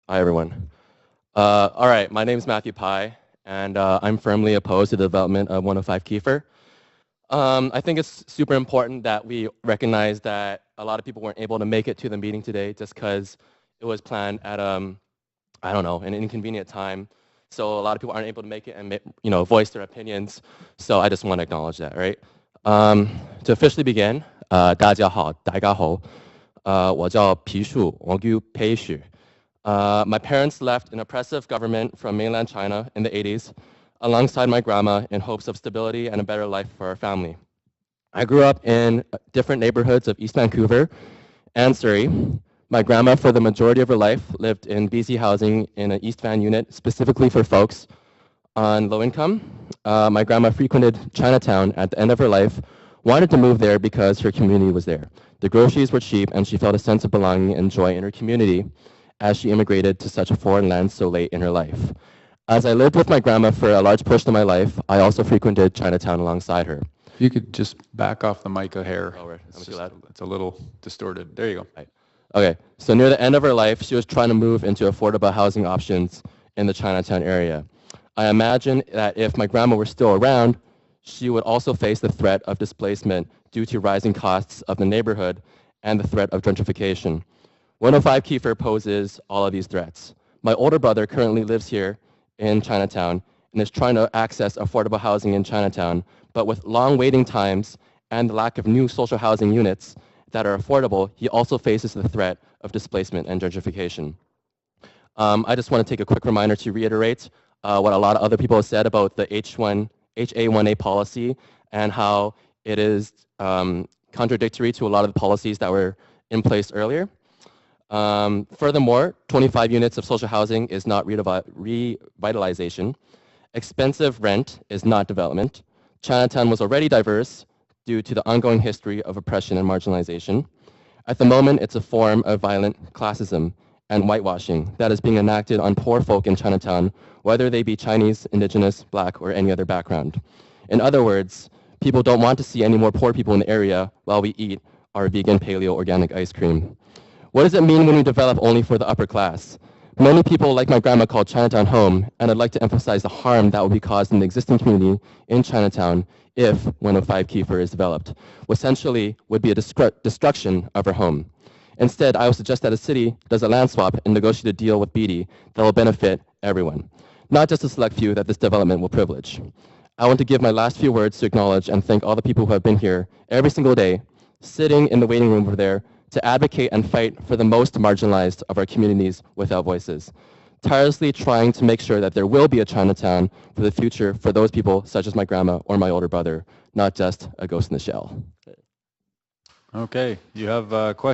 Hi, everyone. All right, my name is Matthew Pai, and I'm firmly opposed to the development of 105 Keefer. I think it's super important that we recognize that a lot of people weren't able to make it to the meeting today just because it was planned at, I don't know, an inconvenient time. So a lot of people aren't able to make it and voice their opinions. So I just want to acknowledge that, right? To officially begin, 大家好，大家好，我叫皮树，我叫裴树。My parents left an oppressive government from mainland China in the 80s alongside my grandma in hopes of stability and a better life for our family. I grew up in different neighborhoods of East Vancouver and Surrey. My grandma, for the majority of her life, lived in BC housing in an East Van unit specifically for folks on low income. My grandma frequented Chinatown at the end of her life, wanted to move there because her community was there. The groceries were cheap, and she felt a sense of belonging and joy in her community as she immigrated to such a foreign land so late in her life. As I lived with my grandma for a large portion of my life, I also frequented Chinatown alongside her. If you could just back off the mic a hair. Oh, right. It's a little distorted. There you go. Right. Okay, so near the end of her life, she was trying to move into affordable housing options in the Chinatown area. I imagine that if my grandma were still around, she would also face the threat of displacement due to rising costs of the neighborhood and the threat of gentrification. 105 Keefer poses all of these threats. My older brother currently lives here in Chinatown and is trying to access affordable housing in Chinatown, but with long waiting times and the lack of new social housing units that are affordable, he also faces the threat of displacement and gentrification. I just want to take a quick reminder to reiterate what a lot of other people have said about the HA1A policy and how it is contradictory to a lot of the policies that were in place earlier. Furthermore, 25 units of social housing is not revitalization. Expensive rent is not development. Chinatown was already diverse due to the ongoing history of oppression and marginalization. At the moment, it's a form of violent classism and whitewashing that is being enacted on poor folk in Chinatown, whether they be Chinese, Indigenous, Black, or any other background. In other words, people don't want to see any more poor people in the area while we eat our vegan paleo organic ice cream. What does it mean when we develop only for the upper class? Many people, like my grandma, call Chinatown home, and I'd like to emphasize the harm that will be caused in the existing community in Chinatown if 105 Keefer is developed, which essentially would be a destruction of her home. Instead, I would suggest that a city does a land swap and negotiate a deal with BD that will benefit everyone, not just a select few that this development will privilege. I want to give my last few words to acknowledge and thank all the people who have been here every single day, sitting in the waiting room over there, to advocate and fight for the most marginalized of our communities without voices, tirelessly trying to make sure that there will be a Chinatown for the future for those people such as my grandma or my older brother, not just a ghost in the shell. Okay, you have a question.